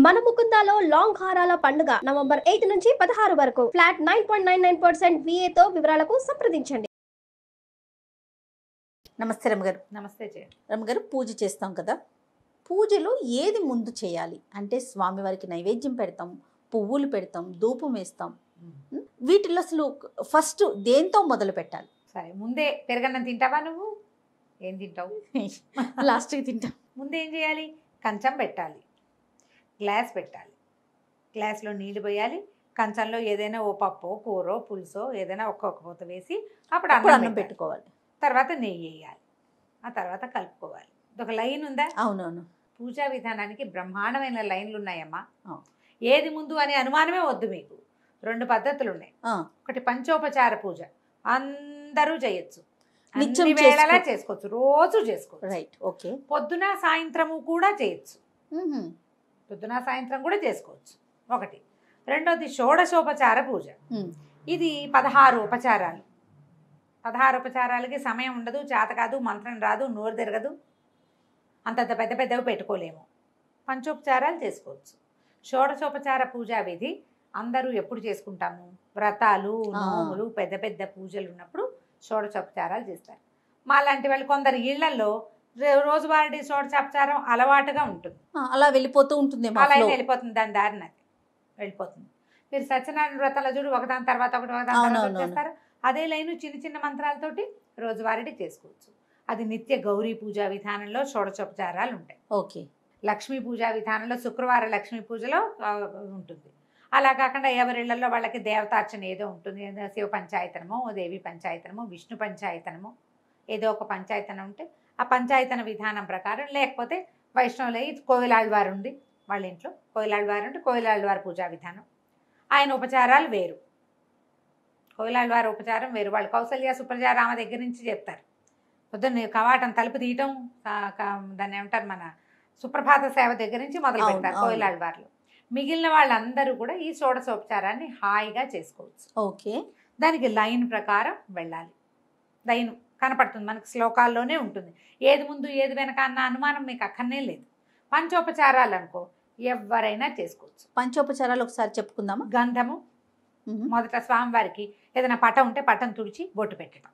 మన ముకుందాలో లాంగ్ హారాల పండుగ నవంబర్ 8 నుంచి 16 వరకు ఫ్లాట్ 9.99% VA తో వివరాలకు సంప్రదించండి. నమస్తే రమగారు. నమస్తే జయ. రమగారు, పూజ చేస్తాం కదా, పూజలో ఏది ముందు చేయాలి అంటే స్వామివారికి నైవేద్యం పెడతాం, పువ్వులు పెడతాం, ధూపం వేస్తాం, వీటిలో అసలు ఫస్ట్ దేంతో మొదలు పెట్టాలి? సరే, ముందే పెరగన్నం తింటావా? నువ్వు ఏం తింటావు? లాస్ట్కి తింటాం. ముందే ఏం చేయాలి? కంచం పెట్టాలి, గ్లాస్ పెట్టాలి, గ్లాస్లో నీళ్లు పోయాలి, కంచంలో ఏదైనా ఓ పప్పో కూరో పులుసో ఏదైనా ఒక్కొక్క పూత వేసి అప్పుడు అన్నం పెట్టుకోవాలి. తర్వాత నెయ్యి వేయాలి, ఆ తర్వాత కలుపుకోవాలి. ఒక లైన్ ఉందా? అవునవును. పూజా విధానానికి బ్రహ్మాండమైన లైన్లు ఉన్నాయమ్మా. ఏది ముందు అనే అనుమానమే వద్దు మీకు. 2 పద్ధతులు ఉన్నాయి. ఒకటి పంచోపచార పూజ, అందరూ చేయొచ్చు, అన్ని వేళలా చేసుకోవచ్చు, రోజు చేసుకోవచ్చు. Right, okay. పొద్దున సాయంత్రము కూడా చేయొచ్చు, పొద్దున సాయంత్రం కూడా చేసుకోవచ్చు. ఒకటి. రెండోది షోడశోపచార పూజ. ఇది 16 ఉపచారాలు. 16 ఉపచారాలకి సమయం ఉండదు, చేత కాదు, మంత్రం రాదు, నోరు తిరగదు, అంతంత పెద్ద పెద్దవి పెట్టుకోలేము. పంచోపచారాలు చేసుకోవచ్చు. షోడశోపచార పూజా విధి అందరూ ఎప్పుడు చేసుకుంటాము? వ్రతాలు, నోములు, పెద్ద పెద్ద పూజలు ఉన్నప్పుడు షోడశోపచారాలు చేస్తారు. మా లాంటి వాళ్ళు కొందరు ఇళ్లలో రోజువారీ షోడశోపచారం అలవాటుగా ఉంటుంది, అలా వెళ్ళిపోతూ ఉంటుంది, అలా వెళ్ళిపోతుంది, దాని దారిన వెళ్ళిపోతుంది. మీరు సత్యనారాయణ వ్రతాలు చూడు, ఒకదాని తర్వాత ఒకటి ఒకదాని తర్వాత చేస్తారు. అదే లైను చిన్న చిన్న మంత్రాలతోటి రోజువారీ చేసుకోవచ్చు. అది నిత్య గౌరీ పూజా విధానంలో షోడశోపచారాలు ఉంటాయి. ఓకే. లక్ష్మీ పూజా విధానంలో శుక్రవార లక్ష్మీ పూజలో ఉంటుంది. అలా కాకుండా ఎవరిళ్లలో వాళ్ళకి దేవతార్చన ఏదో ఉంటుంది, శివ పంచాయతనమో, దేవి పంచాయతనమో, విష్ణు పంచాయతనమో, ఏదో ఒక పంచాయతనం ఉంటే ఆ పంచాయతన విధానం ప్రకారం, లేకపోతే వైష్ణవులై కోయిలాళ్వారు ఉంది వాళ్ళ ఇంట్లో, కోయిలాళ్వారు ఉంటే కోయిలాళ్వారు పూజా విధానం, ఆయన ఉపచారాలు వేరు, కోయిలాళ్వారు ఉపచారం వేరు. వాళ్ళు కౌసల్య సుప్రజ రామ దగ్గర నుంచి చెప్తారు. పొద్దున్న కవాటం తలుపు తీయటం, దాన్ని ఏమంటారు, మన సుప్రభాత సేవ దగ్గర నుంచి మొదలు పెడతారు కోయిలాళ్వార్లు. మిగిలిన వాళ్ళందరూ కూడా ఈ షోడశోపచారాన్ని హాయిగా చేసుకోవచ్చు. ఓకే. దానికి లైన్ ప్రకారం వెళ్ళాలి. లైన్ కనపడుతుంది మనకు, శ్లోకాల్లోనే ఉంటుంది. ఏది ముందు ఏది వెనక అన్న అనుమానం మీకు అక్కడనే లేదు. పంచోపచారాలు అనుకో ఎవరైనా చేసుకోవచ్చు. పంచోపచారాలు ఒకసారి చెప్పుకుందామా? గంధము, మొదట స్వామివారికి ఏదైనా పటం ఉంటే పటం తుడిచి బొట్టు పెట్టడం.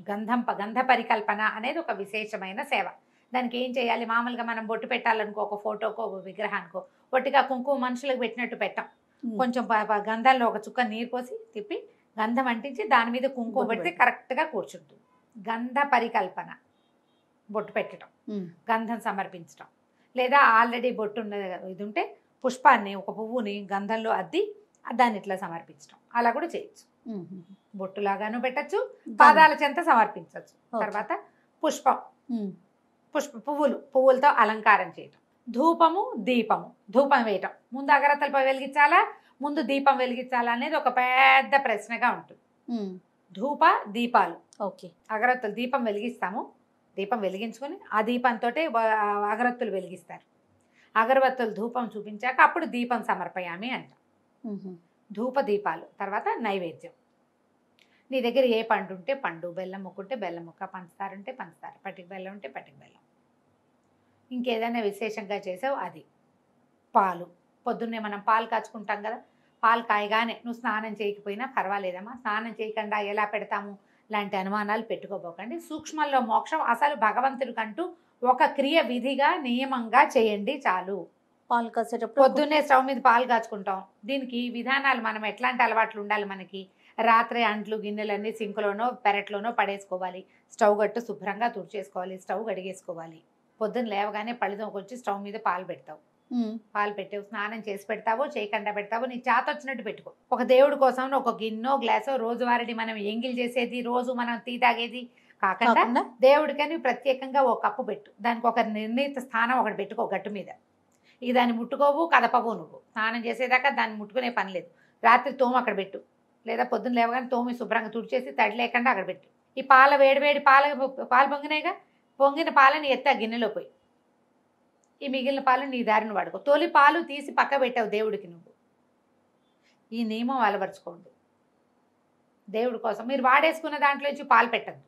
గంధ పరికల్పన అనేది ఒక విశేషమైన సేవ. దానికి ఏం చేయాలి? మామూలుగా మనం బొట్టు పెట్టాలనుకో, ఒక ఫోటోకో ఒక విగ్రహానికో ఒట్టిగా కుంకుమ మనుషులకు పెట్టినట్టు పెట్టాం. కొంచెం గంధంలో ఒక చుక్క నీరు పోసి తిప్పి గంధం అంటించి దాని మీద కుంకుమ పెడితే కరెక్ట్గా కూర్చుంటుంది. గంధ పరికల్పన, బొట్టు పెట్టడం, గంధం సమర్పించడం. లేదా ఆల్రెడీ బొట్టు ఉన్నది ఇది ఉంటే పుష్పాన్ని, ఒక పువ్వుని గంధంలో అద్ది దాన్ని ఇట్లా సమర్పించడం, అలా కూడా చేయొచ్చు. బొట్టులాగాను పెట్టచ్చు, పాదాల చెంత సమర్పించవచ్చు. తర్వాత పుష్పం, పువ్వులతో అలంకారం చేయటం. ధూపము, దీపము, ధూపం వేయటం. ముందు అగరత్తలపై వెలిగించాలా, ముందు దీపం వెలిగించాలా అనేది ఒక పెద్ద ప్రశ్నగా ఉంటుంది. ధూప దీపాలు. ఓకే. అగరత్తులు దీపం వెలిగిస్తాము, దీపం వెలిగించుకొని ఆ దీపంతో అగరత్తులు వెలిగిస్తారు. అగరబత్తులు ధూపం చూపించాక అప్పుడు దీపం సమర్పయామి అంటాం. ధూప దీపాలు. తర్వాత నైవేద్యం. నీ దగ్గర ఏ పండు ఉంటే పండు, బెల్లం ముక్క ఉంటే బెల్లం ముక్క, పంచదార ఉంటే పంచదార, పటిక బెల్లం ఉంటే పటిక బెల్లం. ఇంకేదైనా విశేషంగా చేసావు అది. పాలు, పొద్దున్నే మనం పాలు కాచుకుంటాం కదా, పాలు కాయగానే నువ్వు స్నానం చేయకపోయినా పర్వాలేదమ్మా, స్నానం చేయకుండా ఎలా పెడతాము లాంటి అనుమానాలు పెట్టుకోబోకండి. సూక్ష్మంలో మోక్షం. అసలు భగవంతుడికంటూ ఒక క్రియ విధిగా నియమంగా చేయండి చాలు. పాలు కాసేటప్పుడు పొద్దున్నే స్టవ్ మీద పాలు కాచుకుంటాం. దీనికి విధానాలు, మనం ఎట్లాంటి అలవాట్లు ఉండాలి మనకి? రాత్రి అంట్లు గిన్నెలన్నీ సింకులోనో పెరట్లోనో పడేసుకోవాలి. స్టవ్ గట్టు శుభ్రంగా తుడిచేసుకోవాలి, స్టవ్ కడిగేసుకోవాలి. పొద్దున్న లేవగానే పళ్ళుతోకొచ్చి స్టవ్ మీద పాలు పెడతావు, పాలు పెట్టావు, స్నానం చేసి పెడతావో చేయకుండా పెడతావో నీ చేత వచ్చినట్టు పెట్టుకో. ఒక దేవుడి కోసం ఒక గిన్నో గ్లాసో రోజువారీ మనం ఎంగిల్ చేసేది, రోజు మనం టీ తాగేది కాకుండా దేవుడికని ప్రత్యేకంగా ఒక కప్పు పెట్టు. దానికి ఒక నిర్ణీత స్థానం ఒకటి పెట్టుకో గట్టు మీద. ఇక దాన్ని ముట్టుకోవు, కదపవు. నువ్వు స్నానం చేసేదాకా దాన్ని ముట్టుకునే పని లేదు. రాత్రి తోము అక్కడ పెట్టు, లేదా పొద్దున్న లేవగానే తోమి శుభ్రంగా తుడిచేసి తడి లేకుండా అక్కడ పెట్టు. ఈ వేడి పాలు పొంగినాయిగా, పొంగిన పాలని ఎత్తా గిన్నెలో పోయి, ఈ మిగిలిన పాలు నీ దారిని వాడుకో. తొలి పాలు తీసి పక్క పెట్టావు దేవుడికి. నువ్వు ఈ నియమం అలవరుచుకోండి దేవుడి కోసం. మీరు వాడేసుకున్న దాంట్లో నుంచి పాలు పెట్టద్దు.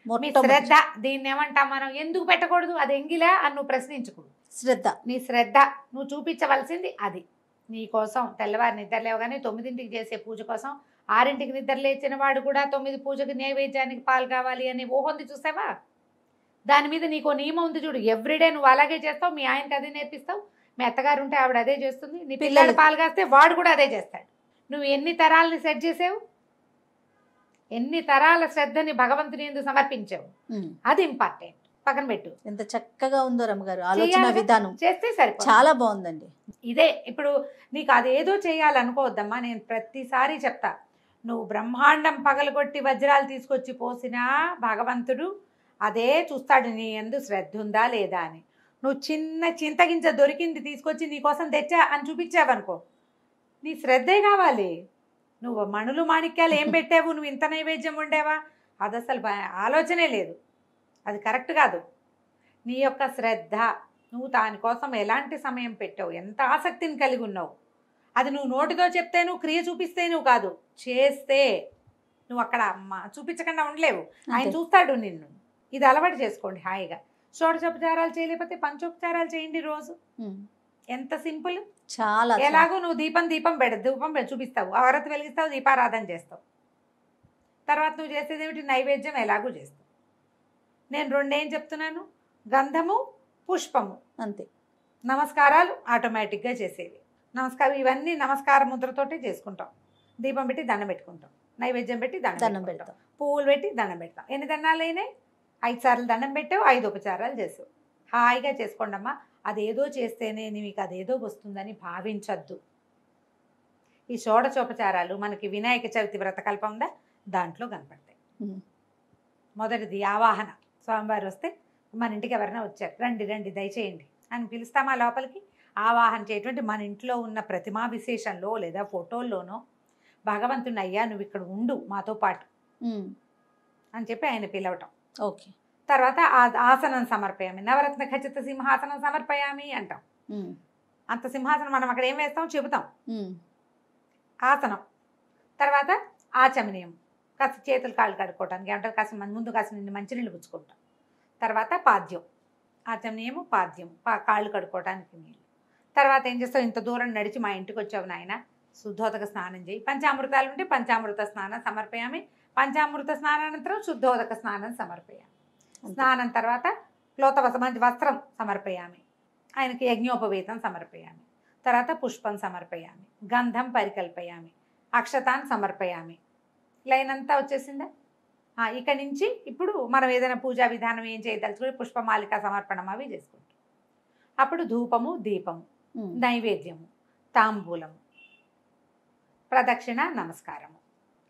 మీ శ్రద్ధ, దీన్ని ఏమంటాం మనం, ఎందుకు పెట్టకూడదు, అది ఎంగిలా అని నువ్వు ప్రశ్నించకూడదు. శ్రద్ధ. నీ శ్రద్ధ నువ్వు చూపించవలసింది అది. నీ కోసం తెల్లవారు నిద్ర లేవగానే 9ంటికి చేసే పూజ కోసం 6ంటికి నిద్ర లేచిన వాడు కూడా 9 పూజకి నైవేద్యానికి పాలు కావాలి అని ఊహొంది చూసావా? దాని మీద నీకు నియమం ఉంది చూడు. ఎవ్రీడే నువ్వు అలాగే చేస్తావు, మీ ఆయనకి అదే నేర్పిస్తావు, మీ అత్తగారు ఉంటే ఆవిడ అదే చేస్తుంది, నీ పిల్లలు పాలు కాస్తే వాడు కూడా అదే చేస్తాడు. నువ్వు ఎన్ని తరాలని సెట్ చేసావు, ఎన్ని తరాల శ్రద్ధని భగవంతుని ఎందుకు సమర్పించావు, అది ఇంపార్టెంట్. పక్కన పెట్టు. ఎంత చక్కగా ఉందో రమ్మగారు ఆలోచన విధానం, చేస్తే సరిపోతుంది. చాలా బాగుందండి. ఇదే ఇప్పుడు నీకు అదేదో చేయాలనుకోవద్దమ్మా. నేను ప్రతిసారి చెప్తా, నువ్వు బ్రహ్మాండం పగలగొట్టి వజ్రాలు తీసుకొచ్చి పోసినా భగవంతుడు అదే చూస్తాడు, నీ యందు శ్రద్ధ ఉందా లేదా అని. నువ్వు చిన్న చింతగింజ దొరికింది తీసుకొచ్చి నీకోసం తెచ్చా అని చూపించావనుకో, నీ శ్రద్ధే కావాలి. నువ్వు మణులు మాణిక్యాలు ఏం పెట్టావు, నువ్వు ఇంత నైవేద్యం ఉండేవా, అది అసలు ఆలోచనే లేదు, అది కరెక్ట్ కాదు. నీ యొక్క శ్రద్ధ, నువ్వు దానికోసం ఎలాంటి సమయం పెట్టావు, ఎంత ఆసక్తిని కలిగి ఉన్నావు, అది నువ్వు నోటితో చెప్తే, నువ్వు క్రియ చూపిస్తే నువ్వు కాదు, చేస్తే నువ్వు అక్కడ చూపించకుండా ఉండలేవు. ఆయన చూస్తాడు నిన్ను. ఇది అలవాటు చేసుకోండి హాయిగా. షోడశోపచారాలు చేయలేకపోతే పంచోపచారాలు చేయండి రోజు. ఎంత సింపుల్. చాలా. ఎలాగో నువ్వు దీపం చూపిస్తావు, ఆరతి వెలిగిస్తావు, దీపారాధన చేస్తావు. తర్వాత నువ్వు చేసేది ఏమిటి, నైవేద్యం ఎలాగూ చేస్తావు. నేను రెండేం చెప్తున్నాను, గంధము పుష్పము అంతే. నమస్కారాలు ఆటోమేటిక్గా చేసేవి. నమస్కారం ఇవన్నీ నమస్కార ముద్రతోటే చేసుకుంటాం. దీపం పెట్టి దండం పెట్టుకుంటాం, నైవేద్యం పెట్టి దండం పెడతాం, పువ్వులు పెట్టి దండం పెడతాం. ఎన్ని దండాలు అయినాయి? 5 సార్లు దండం పెట్టావు, 5 ఉపచారాలు చేసావు. హాయిగా చేసుకోండమ్మా. అదేదో చేస్తేనే మీకు అదేదో వస్తుందని భావించద్దు. ఈ షోడశోపచారాలు మనకి వినాయక చవితి వ్రతకల్పం ఉందా, దాంట్లో కనపడతాయి. మొదటిది ఆవాహన. స్వామివారు వస్తే మన ఇంటికి ఎవరైనా వచ్చారు, రండి రండి దయచేయండి అని పిలుస్తామా లోపలికి. ఆవాహన చేయటువంటి మన ఇంట్లో ఉన్న ప్రతిమా విశేషంలో లేదా ఫోటోల్లోనో భగవంతుని, అయ్యా నువ్వు ఇక్కడ ఉండు మాతో పాటు అని చెప్పి ఆయన పిలవటం. ఓకే. తర్వాత ఆసనం సమర్పయామి, నవరత్న ఖచ్చిత సింహాసనం సమర్పయామి అంటాం. అంత సింహాసనం మనం అక్కడ ఏం వేస్తాం చెబుతాం. ఆసనం తర్వాత ఆచమనీయం, కాస్త చేతులు కాళ్ళు కడుక్కోవటానికి ఏమంటారు, కాస్త ముందు కాస్త నిన్ను మంచినీళ్ళు పుచ్చుకుంటాం. తర్వాత పాద్యం, ఆచమనీయము పాద్యము, కాళ్ళు కడుక్కోవటానికి నీళ్ళు. తర్వాత ఏం చేస్తావు, ఇంత దూరం నడిచి మా ఇంటికి వచ్చావు నాయన, శుద్ధోదక స్నానం చేయి. పంచామృతాలు ఉంటే పంచామృత స్నానం సమర్పయామి, పంచామృత స్నానానంతరం శుద్ధోదక స్నానం సమర్పయామి. స్నానం తర్వాత మంచి వస్త్రం సమర్పయామి, ఆయనకి యజ్ఞోపవేతం సమర్పయామి. తర్వాత పుష్పం సమర్పయామి, గంధం పరికల్పయామి, అక్షతాన్ సమర్పయామి. లైన్ అంతా వచ్చేసిందా? ఇక్కడి నుంచి ఇప్పుడు మనం ఏదైనా పూజా విధానం ఏం చేయదలుచుకుని పుష్పమాలిక సమర్పణం అవి చేసుకుంటాం. అప్పుడు ధూపము, దీపము, నైవేద్యము, తాంబూలము, ప్రదక్షిణ, నమస్కారము,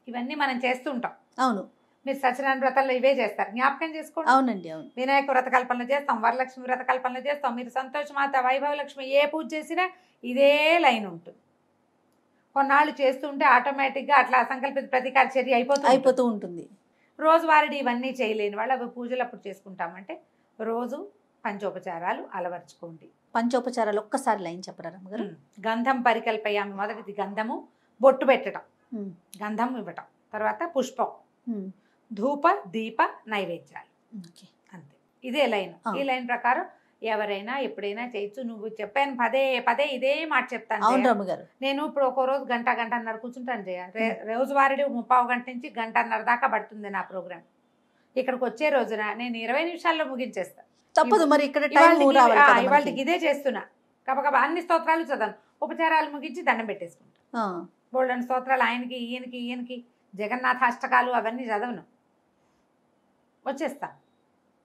ఇవన్నీ మనం చేస్తుంటాం. అవును. మీరు సత్యనారాయణ వ్రతంలో ఇవే చేస్తారు, జ్ఞాపకం చేసుకోండి. అవునండి, అవును. వినాయక వ్రత కల్పనలు చేస్తాం, వరలక్ష్మి వ్రత కల్పనలు చేస్తాం. మీరు సంతోషమాత, వైభవలక్ష్మి ఏ పూజ చేసినా ఇదే లైన్ ఉంటుంది. కొన్నాళ్ళు చేస్తుంటే ఆటోమేటిక్గా అట్లా అసంకల్పిత ప్రతీకార చర్య అయిపోతూ ఉంటుంది. రోజువారీ ఇవన్నీ చేయలేని వాళ్ళు అవి పూజలు అప్పుడు చేసుకుంటామంటే రోజు పంచోపచారాలు అలవర్చుకోండి. పంచోపచారాలు ఒక్కసారి లైన్ చెప్పరా రమ్మగారు? గంధం పరికల్పయామి, మొదటిది గంధము, బొట్టు పెట్టడం, గంధం ఇవ్వటం. తర్వాత పుష్పం, ధూప, దీప, నైవేద్యాలు, అంతే. ఇదే లైన్. ఈ లైన్ ప్రకారం ఎవరైనా ఎప్పుడైనా చేయొచ్చు. నువ్వు చెప్పాను పదే పదే ఇదే మాట చెప్తాను. అవును రమ్మగారు. నేను ఇప్పుడు ఒక రోజు గంటన్నర కూర్చుంటాను జయ. రోజువారీ 30 గంట నుంచి గంటన్నర దాకా పడుతుంది నా ప్రోగ్రామ్. ఇక్కడికి వచ్చే రోజున నేను 20 నిమిషాల్లో ముగించేస్తాను. తప్పదు మరి, ఇక్కడ ఇవాళకి ఇదే చేస్తున్నా. కాబట్టి అన్ని స్తోత్రాలు చదవను, ఉపచారాలు ముగించి దండం పెట్టేసుకుంటా. బోల్డన్ స్తోత్రాలు ఆయనకి ఈయనకి జగన్నాథ అష్టకాలు అవన్నీ చదవను, వచ్చేస్తా.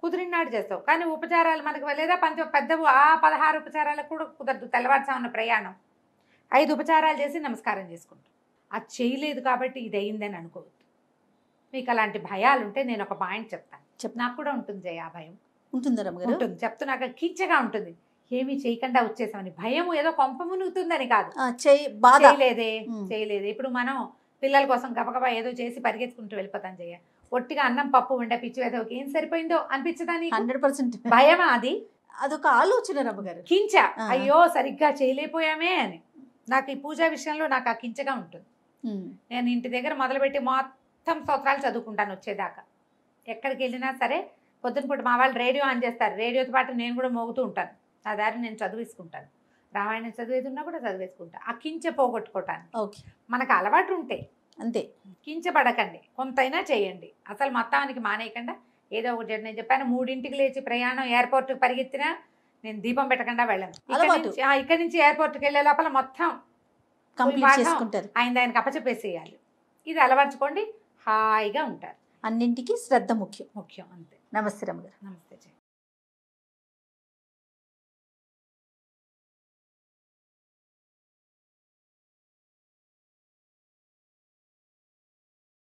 కుదిరినాడు చేస్తావు. కానీ ఉపచారాలు మనకు లేదా పెద్దవు 16 ఉపచారాలకు కూడా కుదరదు. తెల్లవారుజామున ప్రయాణం 5 ఉపచారాలు చేసి నమస్కారం చేసుకుంటాం. అది చేయలేదు కాబట్టి ఇది అయిందని అనుకోవద్దు. మీకు అలాంటి భయాలు ఉంటే నేను ఒక పాయింట్ చెప్తాను. నాకు కూడా ఉంటుంది జయ, ఆ భయం ఉంటుంది రమ్మగారు. ఉంటుంది, చెప్తున్నాక కించగా ఉంటుంది. ఏమీ చేయకుండా వచ్చేసామని భయం, ఏదో కొంప మునుగుతుందని కాదు, చేయలేదే. ఇప్పుడు మనం పిల్లల కోసం గబగబా ఏదో చేసి పరిగెత్తుకుంటూ వెళ్ళిపోతాం జయ. ఒట్టిగా అన్నం పప్పు ఉండే పిచ్చి వేద ఏం సరిపోయిందో అనిపించదా? 100% భయమా? అదొక ఆలోచన రమ్మగారు. కించ, అయ్యో సరిగ్గా చేయలేకపోయామే అని. నాకు ఈ పూజా విషయంలో నాకు ఆ కించగా ఉంటుంది. నేను ఇంటి దగ్గర మొదలుపెట్టి మొత్తం స్తోత్రాలు చదువుకుంటాను వచ్చేదాకా. ఎక్కడికి వెళ్ళినా సరే పొద్దున పూట మా వాళ్ళు రేడియో ఆన్ చేస్తారు, రేడియోతో పాటు నేను కూడా మోగుతూ ఉంటాను. ఆ దారి నేను చదివేసుకుంటాను. రామాయణం చదివేది ఉన్నా కూడా చదివేసుకుంటా. ఆ కించె పోగొట్టుకోవటానికి ఓకే, మనకు అలవాటు ఉంటే అంతే. కించపడకండి, కొంతైనా చేయండి. అసలు మొత్తానికి మానేయకుండా ఏదో ఒకటి చేయండి. నేను చెప్పాను 3ంటికి లేచి ప్రయాణం ఎయిర్పోర్ట్కి పరిగెత్తినా నేను దీపం పెట్టకుండా వెళ్ళను. అలవాటు. ఇక్కడి నుంచి ఎయిర్పోర్ట్కి వెళ్ళే లోపల మొత్తం కంప్లీట్ చేసుకుంటారు. ఆయనకి అప్పచెప్పేసేయాలి. ఇది అలవర్చుకోండి, హాయిగా ఉంటారు. అన్నింటికి శ్రద్ధ ముఖ్యం. ముఖ్యం అంతే. నమస్తే రమ్మగారు. నమస్తే.